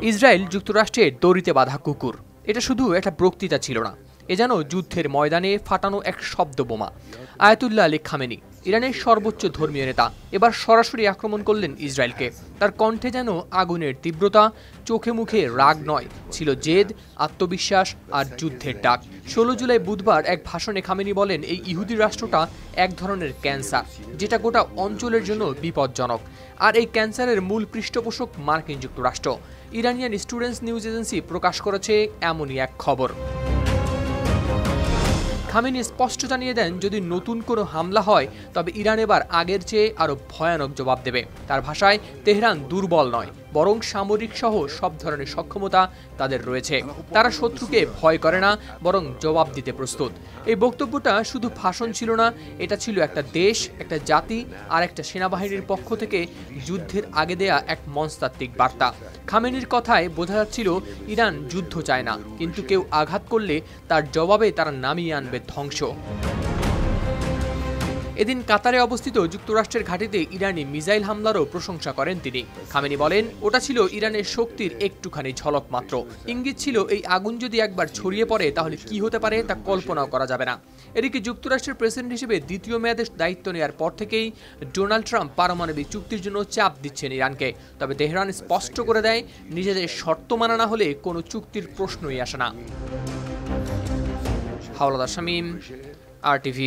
Israel যুক্তরাষ্ট্রের দড়িতে বাঁধা কুকুর, এটা শুধু একটা বক্তৃতা ছিল না, এ যেন যুদ্ধের ময়দানে ফাটানো এক শব্দ বোমা। আয়াতুল্লাহ আলী খামেনি, ইরানের সর্বোচ্চ ধর্মীয় নেতা, এবার সরাসরি আক্রমণ করলেন ইসরায়েলকে। তার কণ্ঠে যেন আগুনের তীব্রতা, চোখে মুখে রাগ নয়, ছিল জেদ, আত্মবিশ্বাস আর যুদ্ধের ডাক। 16 জুলাই বুধবার এক ভাষণে খামেনি বলেন, এই ইহুদি রাষ্ট্রটা এক ধরনের ক্যান্সার, যেটা গোটা অঞ্চলের জন্য বিপজ্জনক। আর এই ক্যান্সারের মূল পৃষ্ঠপোষক মার্কিন যুক্তরাষ্ট্র। ইরানিয়ান স্টুডেন্টস নিউজ এজেন্সি প্রকাশ করেছে এমনই এক খবর। খামেনি স্পষ্ট জানিয়ে দেন, যদি নতুন কোনো হামলা হয় তবে ইরান এবার আগের চেয়ে আরও ভয়ানক জবাব দেবে। তার ভাষায়, তেহরান দুর্বল নয়, বরং সামরিক সহ সব ধরনের সক্ষমতা তাদের রয়েছে। তারা শত্রুকে ভয় করে না, বরং জবাব দিতে প্রস্তুত। এই বক্তব্যটা শুধু ভাষণ ছিল না, এটা ছিল একটা দেশ, একটা জাতি আর একটা সেনাবাহিনীর পক্ষ থেকে যুদ্ধের আগে দেয়া এক মনস্তাত্ত্বিক বার্তা। খামেনির কথায় বোঝা যাচ্ছিল, ইরান যুদ্ধ চায় না, কিন্তু কেউ আঘাত করলে তার জবাবে তারা নামিয়ে আনবে ধ্বংস। এদিন কাতারে অবস্থিত যুক্তরাষ্ট্রের ঘাঁটিতে ইরানি মিসাইল হামলারও প্রশংসা করেন তিনি। খামেনি বলেন, ওটা ছিল ইরানের শক্তির একটুখানি ঝলক মাত্র। ইঙ্গিত ছিল, এই আগুন যদি একবার ছড়িয়ে পড়ে তাহলে কি হতে পারে তা কল্পনাও করা যাবে না। এদিকে যুক্তরাষ্ট্রের প্রেসিডেন্ট হিসেবে দ্বিতীয় মেয়াদে দায়িত্ব নেওয়ার পর থেকেই ডোনাল্ড ট্রাম্প পারমাণবিক চুক্তির জন্য চাপ দিচ্ছেন ইরানকে। তবে তেহরান স্পষ্ট করে দেয়, নিজেদের শর্ত মানা না হলে কোনো চুক্তির প্রশ্নই আসে না। হাওলাদার শামীম, RTV।